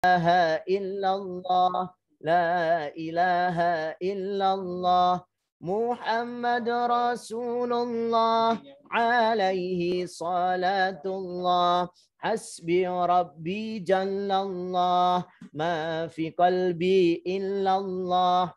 إلا الله لا إله إلا الله محمد رسول الله عليه صلاة الله حسبي ربي جل الله ما في قلبي إلا الله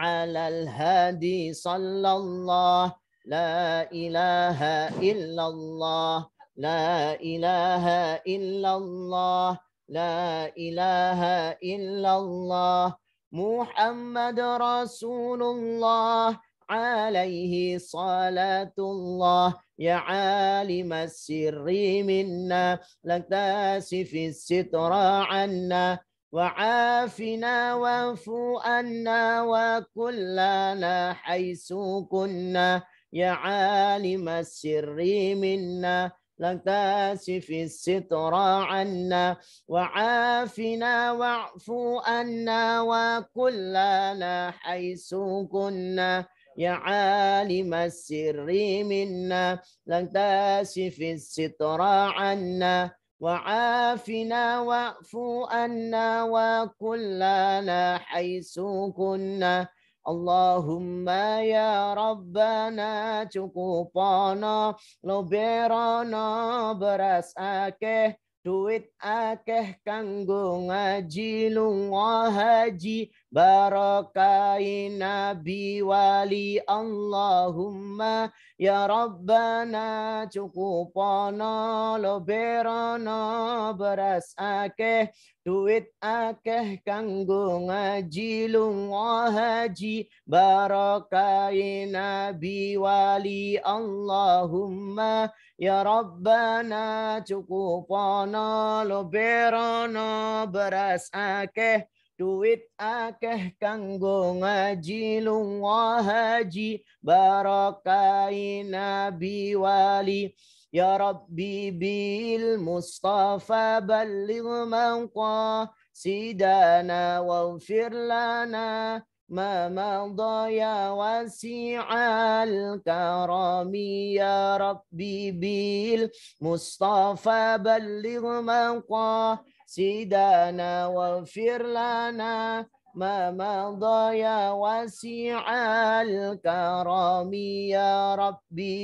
على الهادي صلى الله لا إله إلا الله لا إله إلا الله لا إله إلا الله محمد رسول الله عليه صلاة الله يا عالم السر منا لا تاسف الستر عنا وعافنا واعف عنا وكلنا حيث كنا يا عالم السر منا لا تاسف الستر عنا وعافنا واعف عنا وكلنا حيث كنا يا عالم السر منا لا تاسف الستر عنا وعافنا واعف عنا وكلنا حيث كنا اللهم يا ربنا cukupana loberana beras akeh duit akeh kanggo ngaji lunga haji barakai nabi wali Allahumma ya Rabbana cukupana loberana beras akeh duit akeh kanggo ngaji lunga haji barakai nabi wali Allahumma ya Rabbana cukupana loberana beras akeh duit akeh kanggo ngaji lunga haji barakai nabi wali ya Rabbi bil Mustafa balligh maqasidana waghfir lana ما مضى يا واسع الكرم يا ربي بالمصطفى بلغ مقاصدنا واغفر لنا ما مضى يا واسع الكرم يا ربي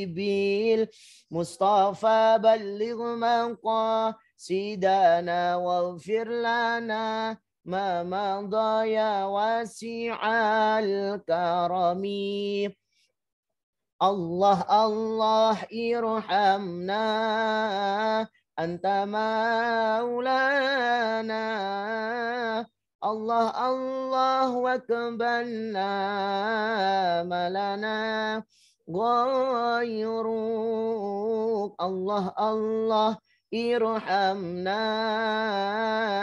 بالمصطفى بلغ مقاصدنا واغفر لنا ما مضى يا واسع الكرم الله الله ارحمنا أنت مولانا الله الله واقبلنا ما لنا غيرك الله الله ارحمنا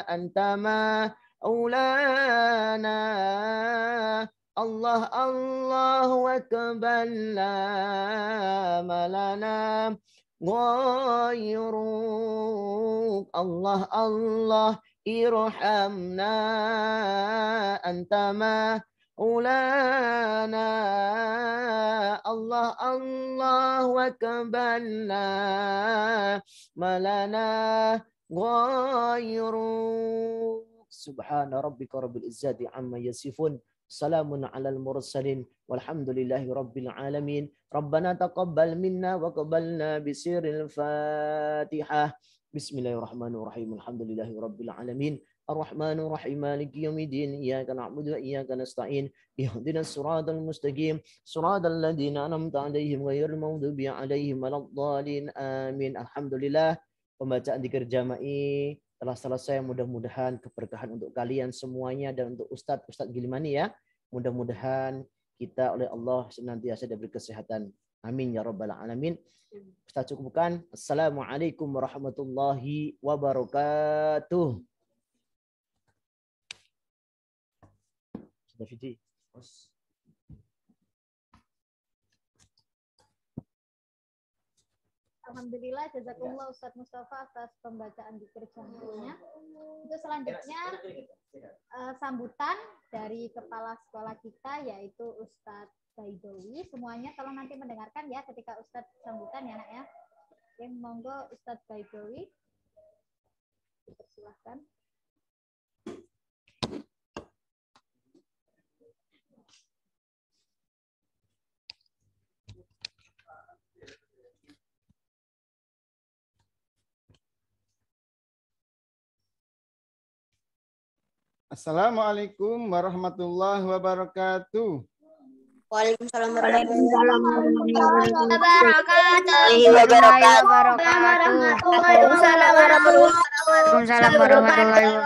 أنت مولانا الله الله واقبلنا ما لنا غيرك الله الله ارحمنا أنت مولانا الله الله واقبلنا ما لنا غيرك سبحان ربك رب العزة عما يصفون سلام على المرسلين والحمد لله رب العالمين ربنا تقبل منا وقبلنا بسر الفاتحة بسم الله الرحمن الرحيم الحمد لله رب العالمين الرحمن الرحيم مالك يوم الدين إياك نعبد وإياك نستعين اهدنا الصراط المستقيم صراط الذين أنعمت عليهم غير المغضوب عليهم ولا الضالين آمين الحمد لله. Pembacaan dzikir jama'i telah selesai, mudah-mudahan keberkahan untuk kalian semuanya dan untuk Ustadz Gilimani ya. Mudah-mudahan kita oleh Allah senantiasa diberi kesehatan. Amin ya rabbal alamin. Ustadz cukupkan. Assalamualaikum warahmatullahi wabarakatuh. Sudah Fidi. Alhamdulillah, jazakumullah Ustadz Mustafa atas pembacaan dzikir jamaahnya. Untuk selanjutnya sambutan dari kepala sekolah kita yaitu Ustadz Baidowi. Semuanya tolong nanti mendengarkan ya ketika Ustadz sambutan ya nak ya. Oke, monggo Ustadz Baidowi. Dipersilahkan. Assalamualaikum warahmatullahi wabarakatuh. Waalaikumsalam warahmatullahi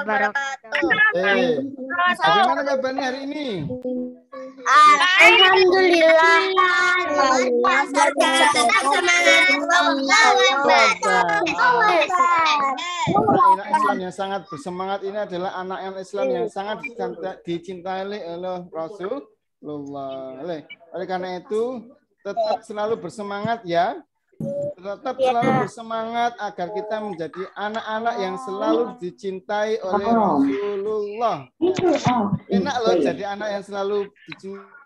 wabarakatuh. Bagaimana kabarnya hari ini? Alhamdulillah. Anak Islam yang sangat bersemangat ini adalah anak yang Islam yang sangat dicintai oleh Rasulullah. Oleh karena itu, tetap selalu bersemangat ya. Tetap selalu bersemangat agar kita menjadi anak-anak yang selalu dicintai oleh Rasulullah. Enak loh jadi anak yang selalu dicintai.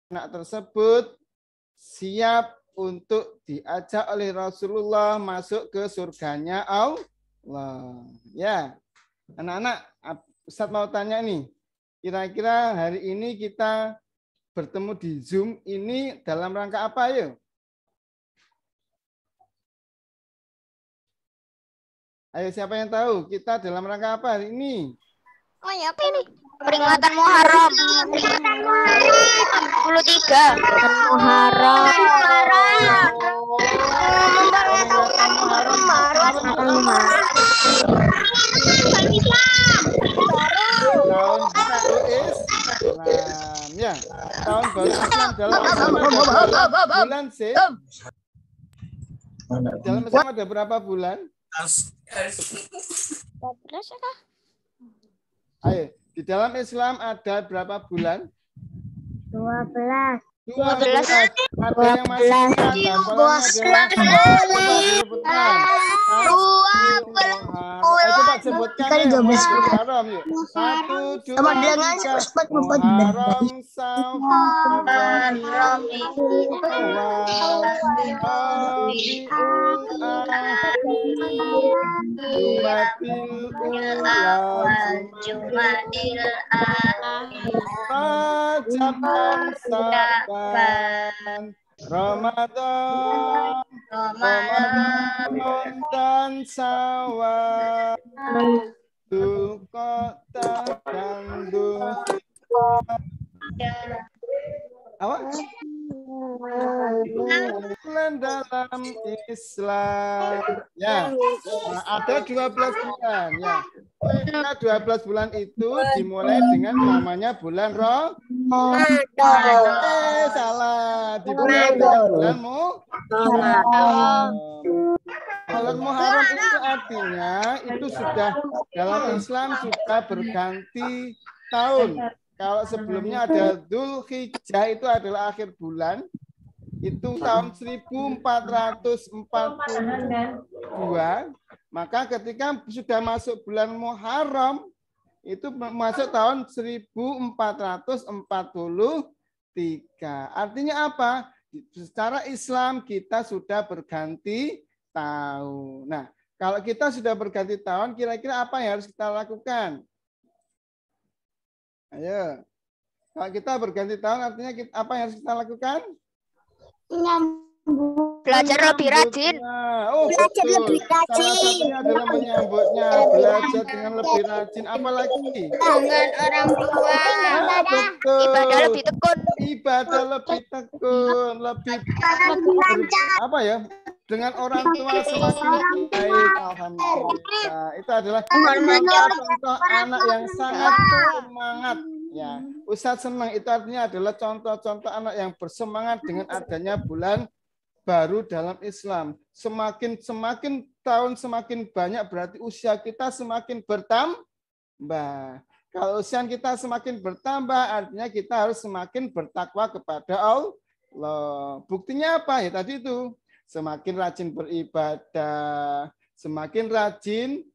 Anak tersebut siap untuk diajak oleh Rasulullah masuk ke surganya Allah. Ya, anak-anak, Ustaz mau tanya nih, kira-kira hari ini kita bertemu di Zoom ini dalam rangka apa ya? Ayo siapa yang tahu kita dalam rangka apa hari ini? Oh ya, apa ini? Peringatan Muharram. 23. Muharram. Ya, tahun baru Islam dalam Islam ada bulan sih. Dalam Islam ada berapa bulan? 12 ya kah? Ayo, di dalam Islam ada berapa bulan? 12. 12. Ada yang masih ingat coba sebutkan ya. Muharram yuk. 1, 2, 3. Muharram, Safar, Jumadil Rajab dan Sa'ban, Ramadan dan Syawal, Dzulqa'dah dan Dzulhijjah. Bulan dalam Islam. Ya. Nah, ada 12 bulan ya. Nah, 12 bulan itu dimulai dengan namanya bulan Ramadan. Salah. Dimulai dengan bulan Muharram. Bulan Muharram itu artinya itu sudah dalam Islam sudah berganti tahun. Kalau sebelumnya ada Dzulhijjah itu adalah akhir bulan, itu tahun 1442, maka ketika sudah masuk bulan Muharram, itu masuk tahun 1443. Artinya apa? Secara Islam kita sudah berganti tahun. Nah, kalau kita sudah berganti tahun, kira-kira apa yang harus kita lakukan? Ayo, kalau kita berganti tahun artinya apa yang harus kita lakukan? Belajar lebih rajin. Oh, belajar lebih rajin. Salah satunya adalah menyambutnya, belajar dengan lebih rajin. Apalagi? Dengan orang tua. Betul. Ibadah lebih tekun. Ibadah lebih tekun, lebih apa ya? Dengan orang tua semakin baik, alhamdulillah. Itu adalah contoh anak yang sangat semangat. Ya, Ustadz senang. Itu artinya adalah contoh-contoh anak yang bersemangat dengan adanya bulan baru dalam Islam. Semakin tahun semakin banyak berarti usia kita semakin bertambah. Kalau usia kita semakin bertambah artinya kita harus semakin bertakwa kepada Allah. Buktinya apa ya tadi itu? Semakin rajin beribadah, semakin rajin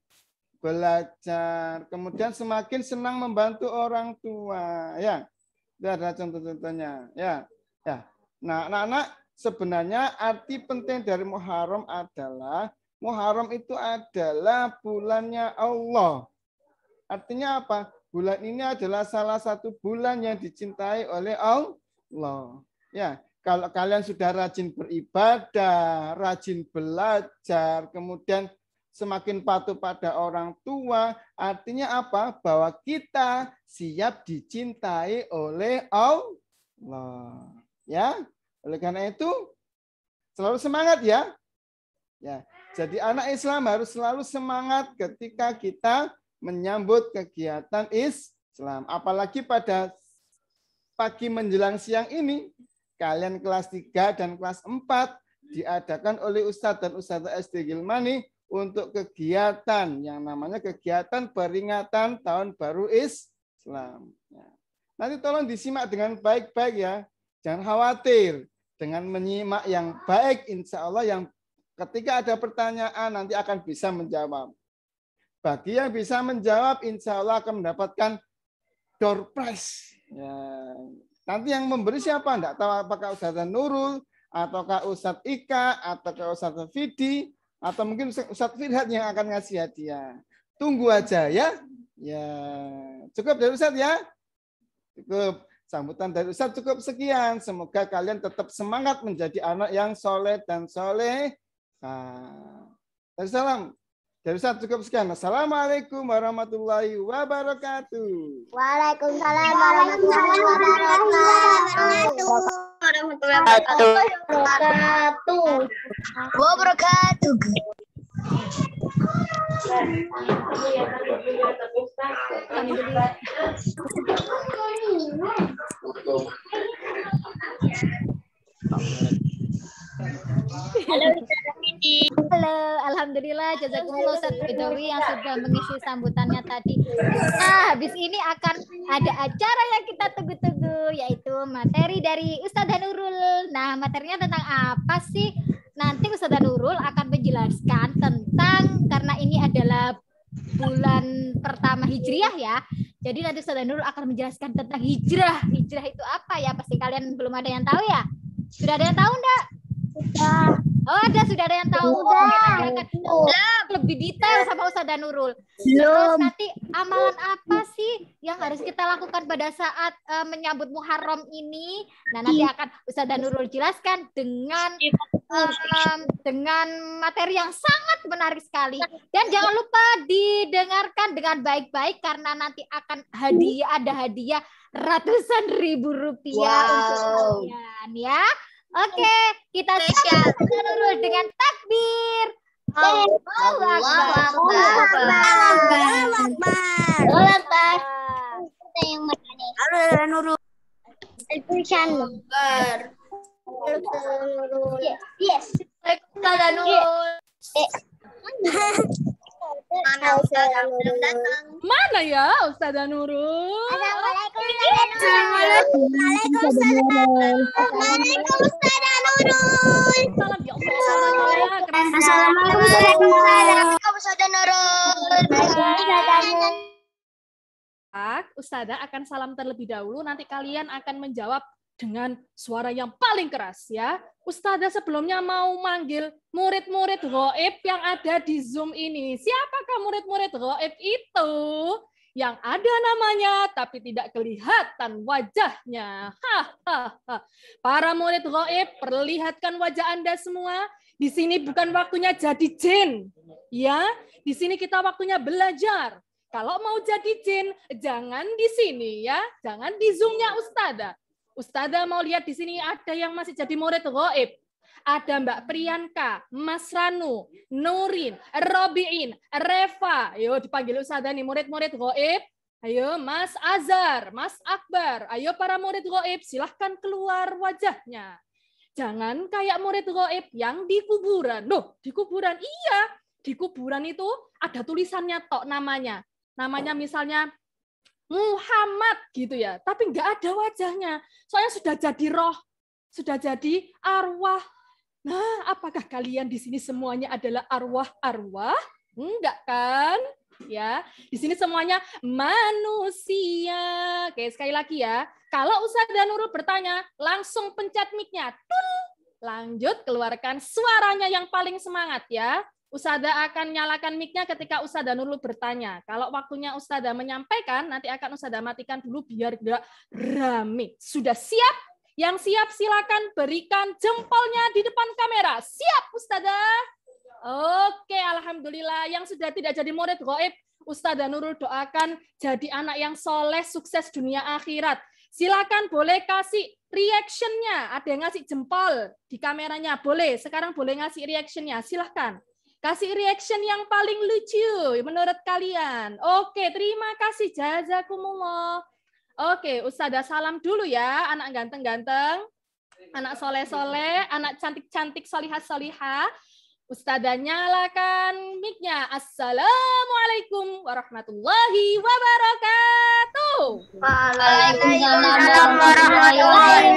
belajar, kemudian semakin senang membantu orang tua. Ya, itu adalah contoh-contohnya. Ya. Nah, anak-anak, sebenarnya arti penting dari Muharram adalah Muharram itu adalah bulannya Allah. Artinya apa? Bulan ini adalah salah satu bulan yang dicintai oleh Allah. Ya. Kalau kalian sudah rajin beribadah, rajin belajar, kemudian semakin patuh pada orang tua. Artinya apa? Bahwa kita siap dicintai oleh Allah. Ya, oleh karena itu selalu semangat ya. Ya, jadi anak Islam harus selalu semangat ketika kita menyambut kegiatan Islam. Apalagi pada pagi menjelang siang ini, kalian kelas 3 dan kelas 4 diadakan oleh Ustadz dan Ustadzah SD Gilmani untuk kegiatan yang namanya kegiatan peringatan Tahun Baru Islam. Nanti tolong disimak dengan baik-baik ya. Jangan khawatir. Dengan menyimak yang baik, insya Allah yang ketika ada pertanyaan nanti akan bisa menjawab. Bagi yang bisa menjawab, insya Allah akan mendapatkan door prize. Ya. Nanti yang memberi siapa? Tidak tahu apakah Ustazah Nurul, ataukah Ustadz Ika, ataukah Ustadz Fidi, atau mungkin Ustadz Firhat yang akan ngasih hadiah. Tunggu aja ya. Ya, cukup dari Ustadz ya. Cukup. Sambutan dari Ustadz cukup sekian. Semoga kalian tetap semangat menjadi anak yang soleh dan soleh. Salam. Dari Ustadz cukup sekian. Assalamualaikum warahmatullahi wabarakatuh. Waalaikumsalam warahmatullahi wabarakatuh. Halo, alhamdulillah jazakumullah Ustaz Bedawi yang sudah mengisi sambutannya tadi. Nah, habis ini akan ada acara yang kita tunggu-tunggu, yaitu materi dari Ustazah Nurul. Nah, materinya tentang apa sih? Nanti Ustazah Nurul akan menjelaskan tentang, karena ini adalah bulan pertama Hijriah ya. Jadi nanti Ustazah Nurul akan menjelaskan tentang hijrah. Hijrah itu apa ya? Pasti kalian belum ada yang tahu ya? Sudah ada yang tahu enggak? Oh, sudah ada yang tahu. Lebih detail sama Ustazah Nurul. Terus nanti amalan apa sih yang harus kita lakukan pada saat menyambut Muharram ini? Nah, nanti akan Ustazah Nurul jelaskan dengan materi yang sangat menarik sekali. Dan jangan lupa didengarkan dengan baik-baik karena nanti akan ada hadiah ratusan ribu rupiah untuk kalian ya. Oke, kita siap Nurul dengan takbir. Allahu Akbar. Yes. Ustazah Nurul. Mana ya Ustazah Nurul? Assalamualaikum Ustazah Nurul. Salam ya Allah. Assalamualaikum Ustazah Nurul. Ustazah akan salam terlebih dahulu, nanti kalian akan menjawab dengan suara yang paling keras ya. Ustazah sebelumnya mau manggil murid-murid ghaib yang ada di Zoom ini. Siapakah murid-murid ghaib itu? Yang ada namanya tapi tidak kelihatan wajahnya. Para murid ghaib, perlihatkan wajah Anda semua. Di sini bukan waktunya jadi jin. Ya, di sini kita waktunya belajar. Kalau mau jadi jin, jangan di sini ya, jangan di Zoom-nya Ustazah. Ustazah mau lihat di sini ada yang masih jadi murid ghaib. Ada Mbak Priyanka, Mas Ranu, Nurin, Robiin, Reva. Ayo dipanggil Ustazah nih murid-murid ghaib. Ayo Mas Azhar, Mas Akbar. Ayo para murid ghaib silahkan keluar wajahnya. Jangan kayak murid ghaib yang di kuburan. Loh, di kuburan iya. Di kuburan itu ada tulisannya tok namanya. Namanya misalnya Muhammad gitu ya, tapi nggak ada wajahnya. Soalnya sudah jadi roh, sudah jadi arwah. Nah, apakah kalian di sini semuanya adalah arwah-arwah? Enggak kan? Ya, di sini semuanya manusia. Oke, sekali lagi ya. Kalau Ustazah Nurul bertanya, langsung pencet mic-nya. Lanjut keluarkan suaranya yang paling semangat ya. Ustazah akan nyalakan mic-nya ketika Ustazah Nurul bertanya. Kalau waktunya Ustazah menyampaikan, nanti akan Ustazah matikan dulu biar gak rame. Sudah siap? Yang siap silakan berikan jempolnya di depan kamera. Siap Ustazah? Oke, alhamdulillah. Yang sudah tidak jadi murid gaib, Ustazah Nurul doakan jadi anak yang soleh, sukses dunia akhirat. Silakan boleh kasih reaction-nya. Ada yang ngasih jempol di kameranya. Boleh, sekarang boleh ngasih reaction-nya. Silahkan. Kasih reaction yang paling lucu menurut kalian. Oke, terima kasih. Jazakumullah. Oke, Ustazah salam dulu ya, anak ganteng-ganteng. Anak soleh-soleh, anak cantik-cantik, solihah-solihah. Ustazah nyalakan mic-nya. Assalamualaikum warahmatullahi wabarakatuh. Waalaikumsalam warahmatullahi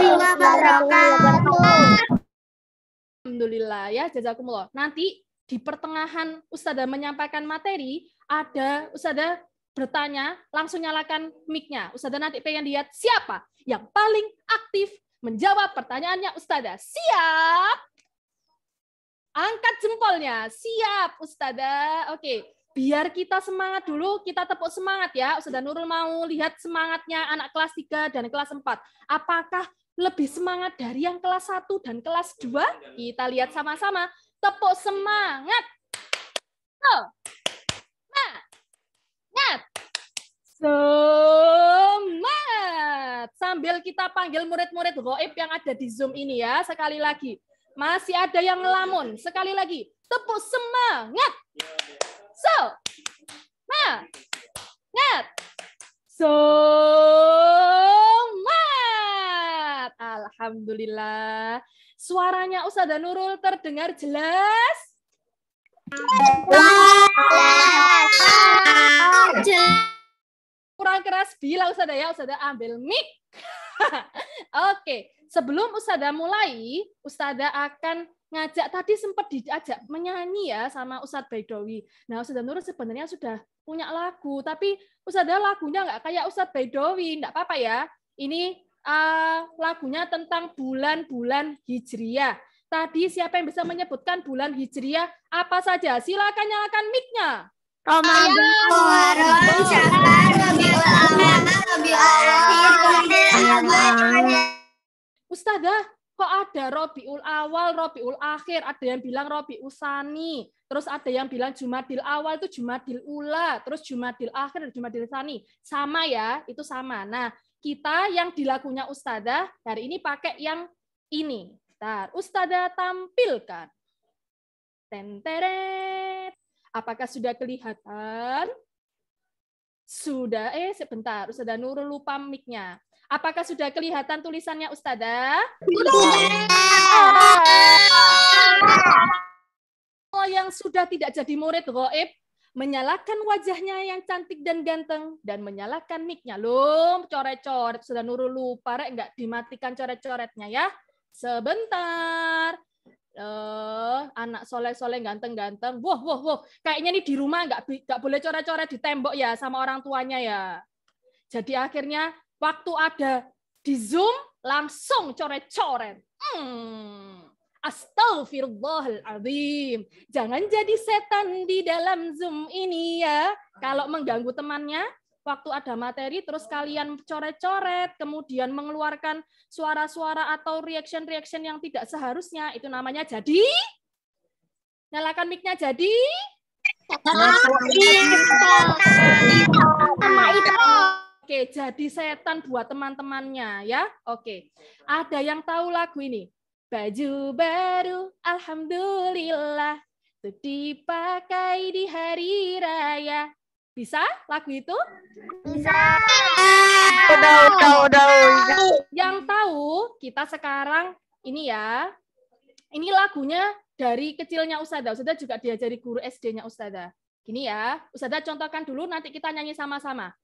wabarakatuh. Alhamdulillah ya, jazakumullah. Nanti di pertengahan Ustazah menyampaikan materi, ada Ustazah bertanya, langsung nyalakan mic-nya. Ustazah nanti pengen lihat siapa yang paling aktif menjawab pertanyaannya Ustazah. Siap? Angkat jempolnya. Siap, Ustazah. Oke, biar kita semangat dulu, kita tepuk semangat ya. Ustazah Nurul mau lihat semangatnya anak kelas 3 dan kelas 4. Apakah lebih semangat dari yang kelas 1 dan kelas 2? Kita lihat sama-sama. Tepuk semangat. Semangat. Semangat. Sambil kita panggil murid-murid gaib yang ada di Zoom ini ya. Sekali lagi. Masih ada yang ngelamun. Sekali lagi. Tepuk semangat. Semangat. Semangat. Alhamdulillah. Suaranya Ustazah Nurul terdengar jelas? Kurang keras bila Ustazah ya. Ustazah ambil mic. Oke. Sebelum Ustazah mulai, Ustazah akan ngajak, tadi sempat diajak menyanyi ya sama Ustadz Baidowi. Nah, Ustazah Nurul sebenarnya sudah punya lagu, tapi Ustazah lagunya nggak kayak Ustadz Baidowi, nggak apa-apa ya. Ini lagunya tentang bulan-bulan Hijriah. Tadi siapa yang bisa menyebutkan bulan Hijriah apa saja? Silakan nyalakan mic-nya. Ustazah, kok ada Robiul Awal, Robiul Akhir, ada yang bilang Robiul Tsani, terus ada yang bilang Jumadil Awal itu Jumadil Ula, terus Jumadil Akhir dan Jumadil Tsani. Sama ya, itu sama. Nah, kita yang di lagunya Ustazah hari ini pakai yang ini. Bentar, Ustazah tampilkan. Tenteret. Apakah sudah kelihatan? Sudah, sebentar, Ustazah Nurul lupa mic-nya. Apakah sudah kelihatan tulisannya Ustazah? Kalau yang sudah tidak jadi murid gaib, menyalakan wajahnya yang cantik dan ganteng, dan menyalakan mic-nya. Loh, coret-coret. Ustazah Nurul lupa, enggak dimatikan coret-coretnya ya. Sebentar. Anak soleh-soleh ganteng-ganteng. Wah. Kayaknya nih di rumah nggak boleh coret-coret di tembok ya sama orang tuanya ya. Jadi akhirnya waktu ada di Zoom langsung coret-coret. Astagfirullahaladzim. Jangan jadi setan di dalam Zoom ini ya. Kalau mengganggu temannya, waktu ada materi terus kalian coret-coret, kemudian mengeluarkan suara-suara atau reaction-reaction yang tidak seharusnya, itu namanya jadi? Nyalakan mic-nya jadi? Oke, jadi setan buat teman-temannya ya. Oke. Ada yang tahu lagu ini? Baju baru, alhamdulillah, tuh dipakai di hari raya. Bisa lagu itu? Bisa. Udah. Yang tahu kita sekarang ini ya. Ini lagunya dari kecilnya Ustazah. Ustazah juga diajari guru SD-nya Ustazah. Gini ya, Ustazah contohkan dulu, nanti kita nyanyi sama-sama.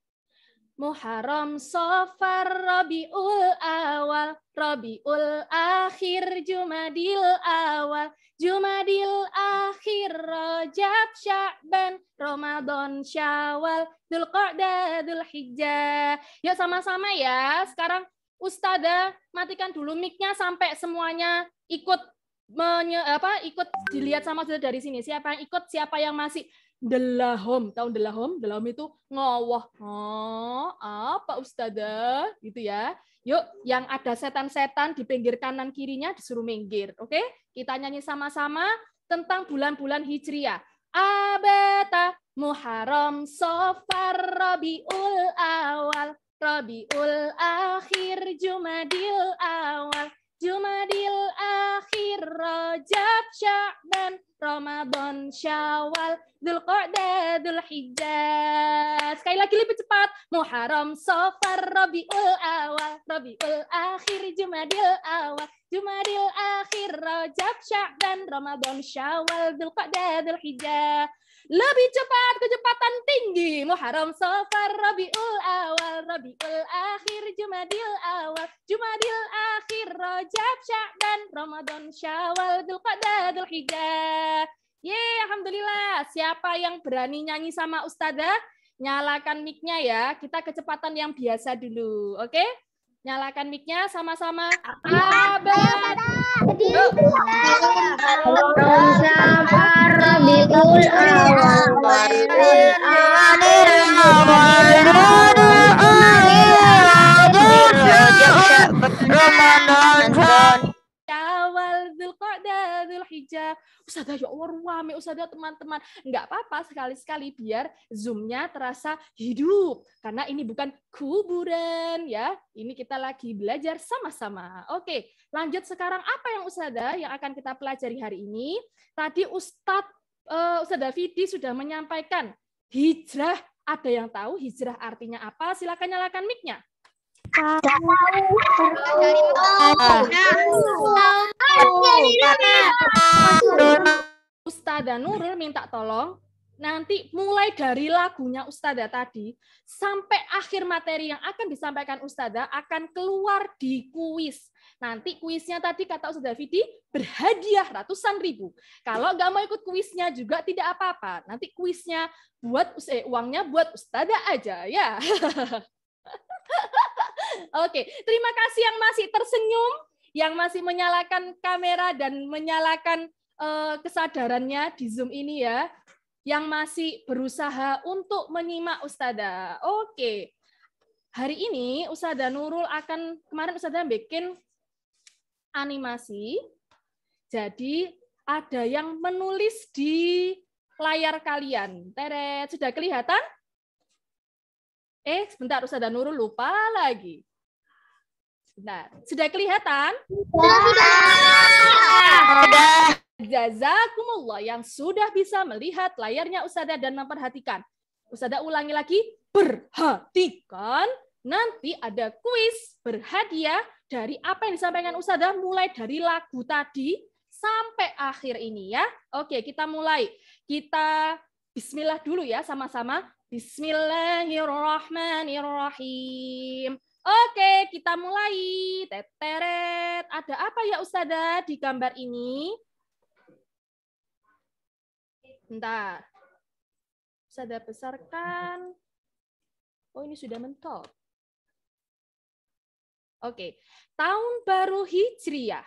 Muharram, Safar, Rabiul Awal, Rabiul Akhir, Jumadil Awal, Jumadil Akhir, Rajab, Sya'ban, Ramadan, Syawal, Dzulqa'dah, Dzulhijjah. Yuk sama-sama ya. Sekarang Ustazah matikan dulu mic-nya sampai semuanya ikut ikut dilihat sama Ustazah dari sini. Siapa yang ikut, siapa yang masih delahom. Tahu delahom? Delahom itu ngawah. Oh, apa Ustazah? Gitu ya. Yuk, yang ada setan-setan di pinggir kanan kirinya disuruh minggir. Oke? Kita nyanyi sama-sama tentang bulan-bulan Hijriah. Abata, Muharram, Safar, Rabiul Awal, Rabiul Akhir, Jumadil Awal, Jumadil Akhir, Rajab, Sya'ban, Ramadan, Syawal, Dzulqa'dah, Dzulhijjah. Sekali lagi lebih cepat. Muharram, Safar, Rabiul Awal, Rabiul Akhir, Jumadil Awal, Jumadil Akhir, Rajab, Sya'ban, Ramadan, Syawal, Dzulqa'dah, Dzulhijjah. Lebih cepat, kecepatan tinggi. Muharram, Safar, Rabiul Awal, Rabiul Akhir, Jumadil Awal, Jumadil Akhir, Rajab, Sya'ban, Ramadan, Syawal, Dzulqa'dah, Dzulhijjah. Yeay, alhamdulillah. Siapa yang berani nyanyi sama Ustazah? Nyalakan mic-nya ya. Kita kecepatan yang biasa dulu, oke? Nyalakan mic-nya sama-sama. Abad. Syawal, Dzulqa'dah, Dzulhijjah. Ustazah, ya Allah, rame Ustazah, teman-teman. Enggak apa-apa, sekali-sekali biar Zoom-nya terasa hidup. Karena ini bukan kuburan ya. Ini kita lagi belajar sama-sama. Oke, lanjut sekarang apa yang Ustazah yang akan kita pelajari hari ini? Tadi Ustazah Fidi sudah menyampaikan hijrah. Ada yang tahu hijrah artinya apa? Silakan nyalakan mic-nya. Ustazah Nurul minta tolong nanti mulai dari lagunya Ustazah tadi sampai akhir materi yang akan disampaikan Ustazah akan keluar di kuis. Nanti kuisnya tadi kata Ustazah Fidi berhadiah ratusan ribu. Kalau nggak mau ikut kuisnya juga tidak apa-apa. Nanti kuisnya uangnya buat Ustazah aja ya. Oke, terima kasih yang masih tersenyum, yang masih menyalakan kamera dan menyalakan kesadarannya di Zoom ini ya, yang masih berusaha untuk menyimak Ustazah. Oke, hari ini Ustazah Nurul kemarin Ustazah bikin animasi, jadi ada yang menulis di layar kalian. Teret, sudah kelihatan? Sebentar, Ustazah Nurul lupa lagi. Sebentar, sudah kelihatan? Sudah. Jazakumullah yang sudah bisa melihat layarnya Ustazah dan memperhatikan. Ustazah ulangi lagi, perhatikan. Nanti ada kuis berhadiah dari apa yang disampaikan Ustazah mulai dari lagu tadi sampai akhir ini ya. Oke, kita mulai. Kita bismillah dulu ya sama-sama. Bismillahirrahmanirrahim. Oke, kita mulai. Teteret. Ada apa ya Ustazah di gambar ini? Bentar. Ustazah besarkan. Oh, ini sudah mentok. Oke. Tahun baru Hijriah.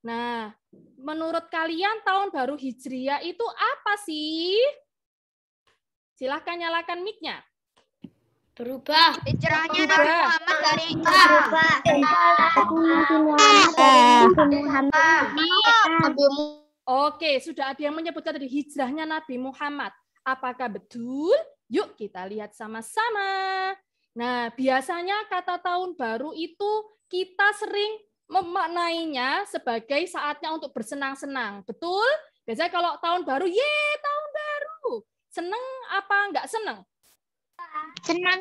Nah, menurut kalian tahun baru Hijriah itu apa sih? Silahkan nyalakan mic-nya. Berubah. Hijrahnya Nabi Muhammad dari Oke, sudah ada yang menyebutkan tadi hijrahnya Nabi Muhammad. Apakah betul? Yuk kita lihat sama-sama. Nah, biasanya kata tahun baru itu kita sering memaknainya sebagai saatnya untuk bersenang-senang. Betul? Biasanya kalau tahun baru, tahun baru. Seneng apa enggak seneng? Senang.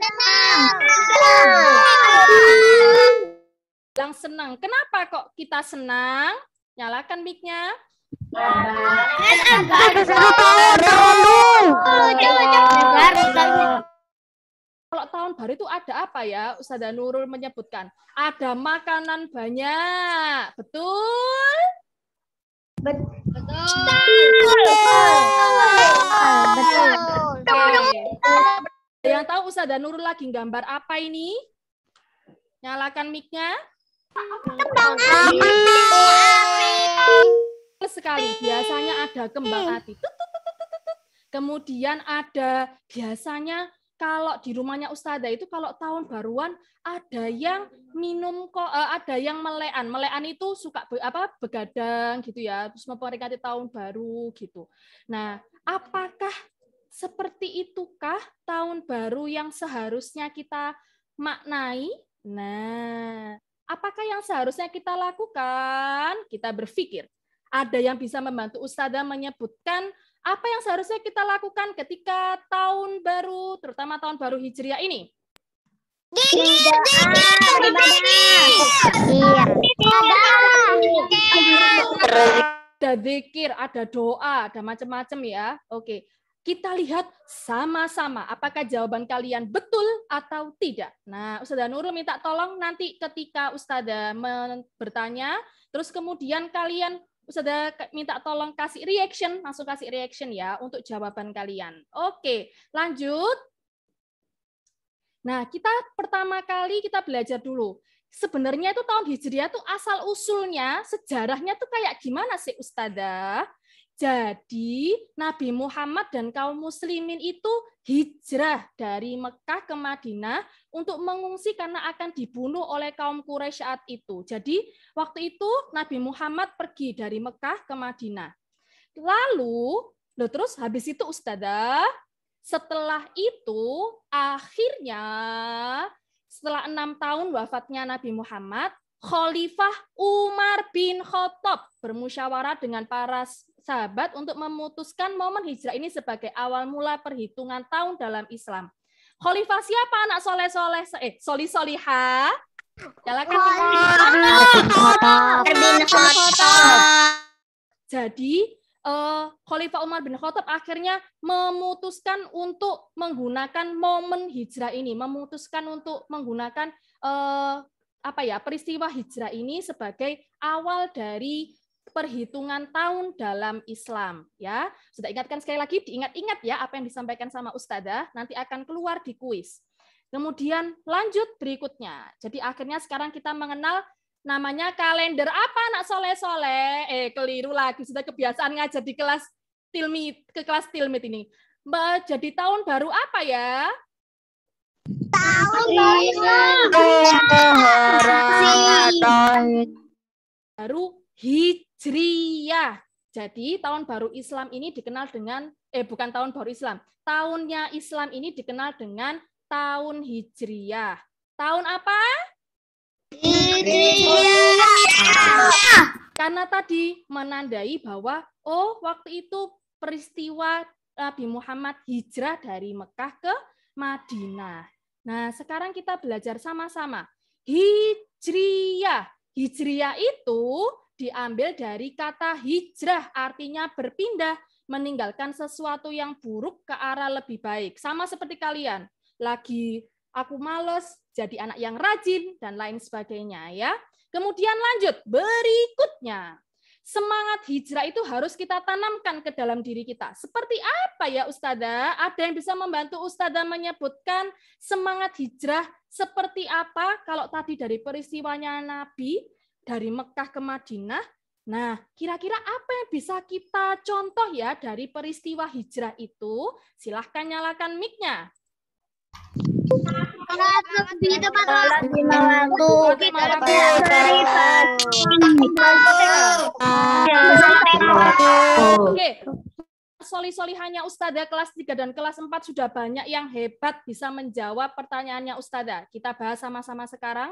Bilang senang. Kenapa kok kita senang? Nyalakan mic-nya. Kalau tahun baru itu ada apa ya? Ustazah Nurul menyebutkan. Ada makanan banyak. Betul? Betul. Yang tahu Ustazah Nurul lagi gambar apa ini? Nyalakan mic-nya. Sekali biasanya ada kembang api. Kemudian ada biasanya kalau di rumahnya Ustazah itu kalau tahun baruan ada yang minum ada yang melean. Melean itu suka begadang gitu ya, terus memperingati tahun baru gitu. Nah, apakah seperti itukah tahun baru yang seharusnya kita maknai? Nah, apakah yang seharusnya kita lakukan? Kita berpikir. Ada yang bisa membantu Ustazah menyebutkan apa yang seharusnya kita lakukan ketika tahun baru, terutama tahun baru Hijriah ini? Ada zikir, ada doa, ada macam-macam ya. Oke, kita lihat sama-sama apakah jawaban kalian betul atau tidak. Nah, Ustazah Nurul minta tolong nanti ketika Ustazah bertanya, terus kemudian kalian Ustazah minta tolong kasih reaction, langsung kasih reaction ya untuk jawaban kalian. Oke, lanjut. Nah, kita pertama kali kita belajar dulu. Sebenarnya itu tahun Hijriah itu asal usulnya, sejarahnya tuh kayak gimana sih Ustazah? Jadi Nabi Muhammad dan kaum muslimin itu hijrah dari Mekah ke Madinah untuk mengungsi karena akan dibunuh oleh kaum Quraisy saat itu. Jadi waktu itu Nabi Muhammad pergi dari Mekah ke Madinah. Lalu, terus habis itu Ustazah, setelah itu akhirnya setelah 6 tahun wafatnya Nabi Muhammad, Khalifah Umar bin Khattab bermusyawarah dengan para sahabat untuk memutuskan momen hijrah ini sebagai awal mula perhitungan tahun dalam Islam. Khalifah siapa anak soleh-soleh? Solih-solihah? Jadi Khalifah Umar bin Khattab akhirnya memutuskan untuk menggunakan momen hijrah ini, memutuskan untuk menggunakan peristiwa hijrah ini sebagai awal dari perhitungan tahun dalam Islam ya. Sudah ingatkan sekali lagi, diingat-ingat ya apa yang disampaikan sama Ustazah, nanti akan keluar di kuis. Kemudian lanjut berikutnya. Jadi akhirnya sekarang kita mengenal namanya kalender apa anak soleh-soleh. Keliru lagi, sudah kebiasaan ngajar di kelas tilmid ini. Mbak, jadi tahun baru apa ya? Tahun baru Hijriyah. Jadi tahun baru Islam ini dikenal dengan bukan tahun baru Islam. Tahunnya Islam ini dikenal dengan tahun Hijriyah. Tahun apa? Karena tadi menandai bahwa waktu itu peristiwa Nabi Muhammad hijrah dari Mekah ke Madinah. Nah, sekarang kita belajar sama-sama. Hijriyah. Hijriyah itu diambil dari kata hijrah, artinya berpindah, meninggalkan sesuatu yang buruk ke arah lebih baik. Sama seperti kalian, lagi aku males, jadi anak yang rajin, dan lain sebagainya ya. Kemudian lanjut, berikutnya. Semangat hijrah itu harus kita tanamkan ke dalam diri kita. Seperti apa ya Ustazah? Ada yang bisa membantu Ustazah menyebutkan semangat hijrah seperti apa? Kalau tadi dari peristiwanya Nabi, dari Mekah ke Madinah, nah kira-kira apa yang bisa kita contoh ya dari peristiwa hijrah itu? Silahkan nyalakan mic-nya. Oke, solih-solihanya Ustazah kelas 3 dan kelas 4 sudah banyak yang hebat bisa menjawab pertanyaannya Ustazah. Kita bahas sama-sama sekarang.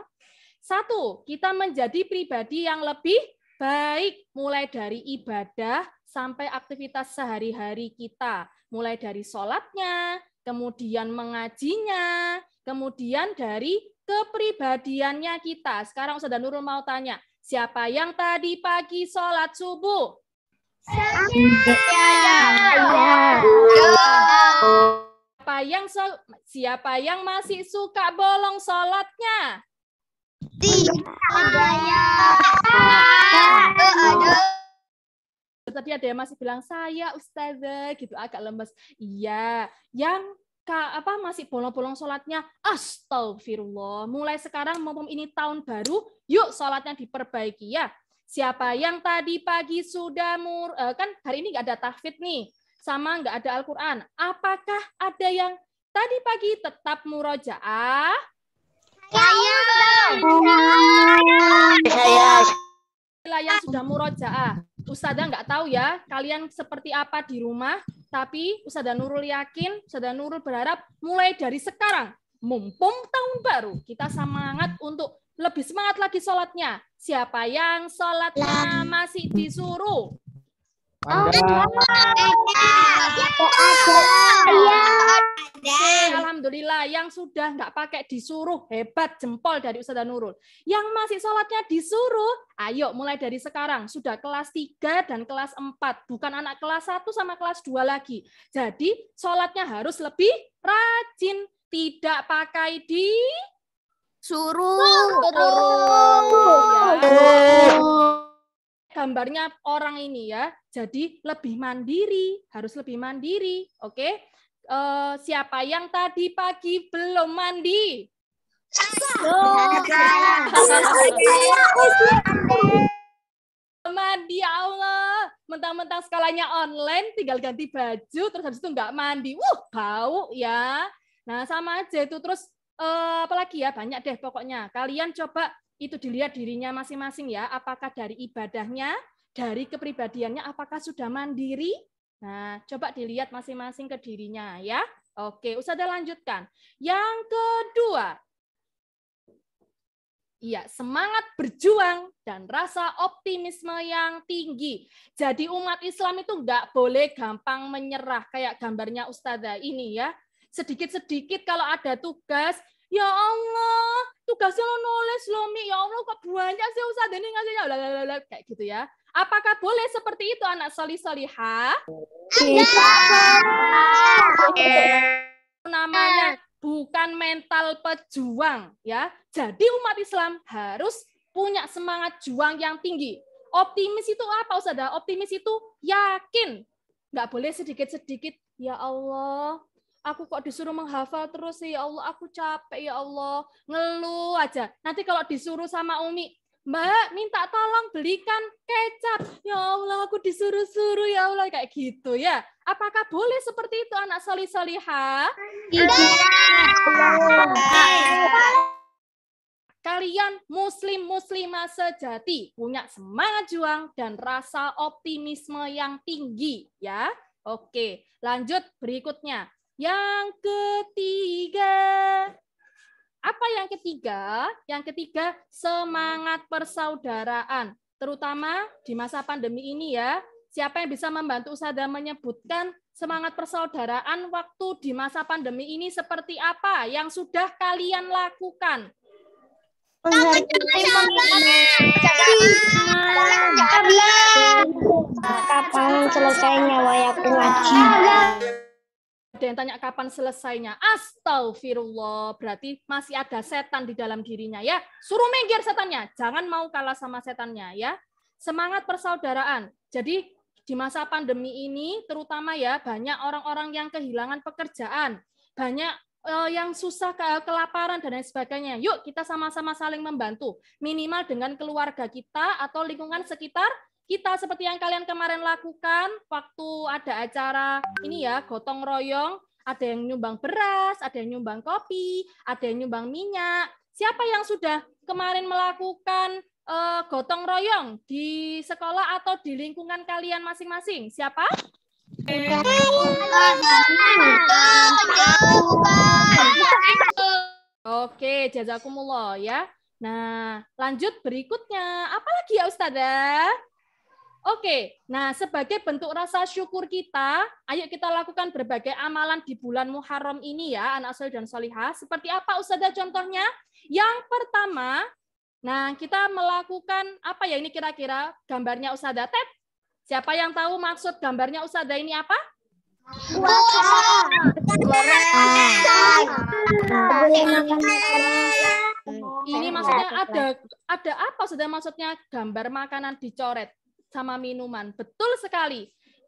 1, kita menjadi pribadi yang lebih baik mulai dari ibadah sampai aktivitas sehari-hari kita. Mulai dari sholatnya, kemudian mengajinya, kemudian dari kepribadiannya kita. Sekarang Ustazah Nurul mau tanya, siapa yang tadi pagi sholat subuh? Siapa yang masih suka bolong sholatnya? Tadi ada yang masih bilang saya Ustazah gitu agak lemes. Iya, yang masih bolong-bolong sholatnya, astagfirullah. Mulai sekarang mumpung ini tahun baru, yuk sholatnya diperbaiki ya. Siapa yang tadi pagi sudah kan hari ini nggak ada tahfidz nih. sama nggak ada Al-Quran. Apakah ada yang tadi pagi tetap murojaah? Yang sudah murojaah. Ustazah nggak tahu ya, kalian seperti apa di rumah, tapi Ustazah Nurul yakin, Ustazah Nurul berharap mulai dari sekarang, mumpung tahun baru, kita semangat untuk lebih semangat lagi sholatnya. Siapa yang sholatnya masih disuruh? Alhamdulillah, yang sudah nggak pakai disuruh, hebat, jempol dari Ustazah Nurul. Yang masih sholatnya disuruh, ayo mulai dari sekarang, sudah kelas 3 dan kelas 4, bukan anak kelas 1 sama kelas 2 lagi. Jadi sholatnya harus lebih rajin, tidak pakai disuruh. Gambarnya orang ini ya, jadi lebih mandiri, harus lebih mandiri. Oke, siapa yang tadi pagi belum mandi? Mandi, ya Allah, mentang-mentang skalanya online, tinggal ganti baju, terus habis itu nggak mandi, bau ya. Nah sama aja itu, terus apalagi ya, banyak deh pokoknya. Kalian coba itu dilihat dirinya masing-masing ya, apakah dari ibadahnya, dari kepribadiannya, apakah sudah mandiri? Nah, coba dilihat masing-masing ke dirinya ya. Oke, Ustazah lanjutkan. Yang kedua, iya, semangat berjuang dan rasa optimisme yang tinggi. Jadi umat Islam itu nggak boleh gampang menyerah, kayak gambarnya Ustazah ini ya. Sedikit-sedikit kalau ada tugas, ya Allah, tugasnya lo nulis loh, Mi. Ya Allah, kok banyak sih Ustazah ini ngasihnya, kayak gitu ya. Apakah boleh seperti itu anak solih-solihah? Namanya bukan mental pejuang ya. Jadi umat Islam harus punya semangat juang yang tinggi. Optimis itu apa Ustazah? Optimis itu yakin. Nggak boleh sedikit-sedikit, ya Allah, aku kok disuruh menghafal terus sih, ya Allah, aku capek ya Allah, ngeluh aja. Nanti kalau disuruh sama Umi, Mbak, minta tolong belikan kecap. Ya Allah, aku disuruh-suruh ya Allah, kayak gitu ya. Apakah boleh seperti itu anak solih-solihah? Kalian muslim-muslimah sejati, punya semangat juang dan rasa optimisme yang tinggi ya. Oke, lanjut berikutnya. Yang ketiga, apa yang ketiga? Yang ketiga, semangat persaudaraan. Terutama di masa pandemi ini ya. Siapa yang bisa membantu Ustazah menyebutkan semangat persaudaraan waktu di masa pandemi ini seperti apa yang sudah kalian lakukan? Kapan selesainya wayang ngaji? Ada yang tanya kapan selesainya. Astagfirullah, berarti masih ada setan di dalam dirinya ya. Suruh minggir setannya, jangan mau kalah sama setannya ya. Semangat persaudaraan. Jadi di masa pandemi ini terutama ya, banyak orang-orang yang kehilangan pekerjaan, banyak yang susah, kelaparan dan lain sebagainya. Yuk kita sama-sama saling membantu, minimal dengan keluarga kita atau lingkungan sekitar kita, seperti yang kalian kemarin lakukan waktu ada acara ini ya, gotong royong, ada yang nyumbang beras, ada yang nyumbang kopi, ada yang nyumbang minyak. Siapa yang sudah kemarin melakukan gotong royong di sekolah atau di lingkungan kalian masing-masing? Siapa? Oke, jazakumullah ya. Nah, lanjut berikutnya. Apalagi ya Ustazah? Oke, nah sebagai bentuk rasa syukur kita, ayo kita lakukan berbagai amalan di bulan Muharram ini ya, anak soleh dan solihah. Seperti apa Ustazah contohnya? Yang pertama, nah kita melakukan apa ya ini kira-kira gambarnya Ustazah Ted? Siapa yang tahu maksud gambarnya Ustazah ini apa? Ini maksudnya ada apa Ustazah maksudnya gambar makanan dicoret sama minuman? Betul sekali.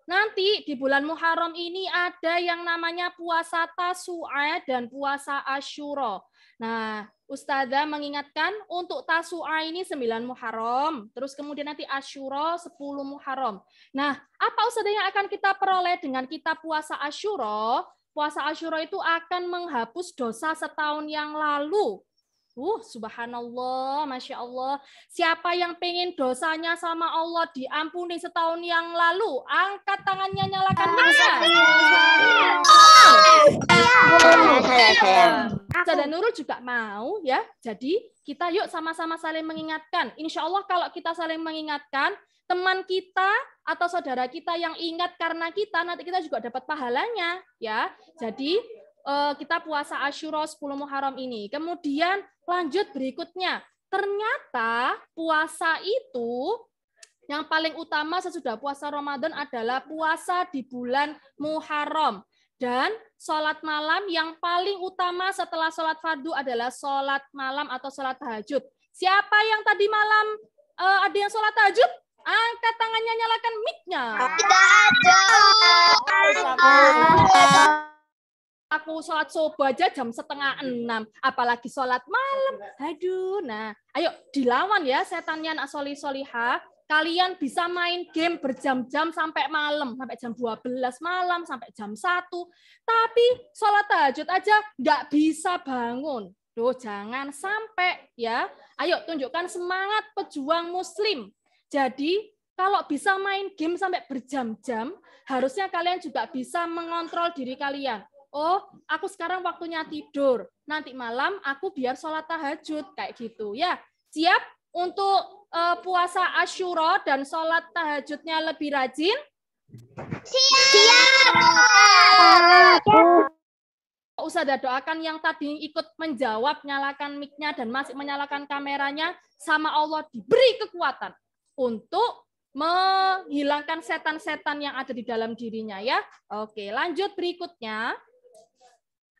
nanti di bulan Muharram ini ada yang namanya puasa Tasu'a dan puasa Asyura. Nah, Ustazah mengingatkan untuk Tasu'a ini 9 Muharram, terus kemudian nanti Asyura 10 Muharram. Nah, apa Ustazah yang akan kita peroleh dengan kita puasa Asyura? Puasa Asyura itu akan menghapus dosa setahun yang lalu. Subhanallah, Masya Allah. Siapa yang pengen dosanya sama Allah diampuni setahun yang lalu? Angkat tangannya, nyalakan mic-nya. Ustazah Nurul juga mau ya. Jadi kita yuk sama-sama saling mengingatkan. Insya Allah kalau kita saling mengingatkan, teman kita atau saudara kita yang ingat karena kita, nanti kita juga dapat pahalanya ya. Jadi kita puasa Asyura 10 Muharram ini. Kemudian lanjut berikutnya. Ternyata puasa itu yang paling utama sesudah puasa Ramadan adalah puasa di bulan Muharram. Dan sholat malam yang paling utama setelah sholat fardu adalah sholat malam atau sholat tahajud. Siapa yang tadi malam ada yang sholat tahajud? Angkat tangannya, nyalakan mic-nya. Tidak ada. Aku sholat subuh aja jam 5:30, apalagi sholat malam. Aduh, nah, ayo dilawan ya setannya anak solihah. Kalian bisa main game berjam-jam sampai malam, sampai jam 12 malam, sampai jam 1. Tapi sholat tahajud aja nggak bisa bangun. Duh, jangan sampai ya. Ayo tunjukkan semangat pejuang muslim. Jadi kalau bisa main game sampai berjam-jam, harusnya kalian juga bisa mengontrol diri kalian. Oh, aku sekarang waktunya tidur. Nanti malam aku biar sholat tahajud. Kayak gitu ya. Siap untuk puasa Asyura dan sholat tahajudnya lebih rajin? Siap. Ustazah doakan yang tadi ikut menjawab, nyalakan mic-nya dan masih menyalakan kameranya, sama Allah diberi kekuatan untuk menghilangkan setan-setan yang ada di dalam dirinya ya. Oke, lanjut berikutnya.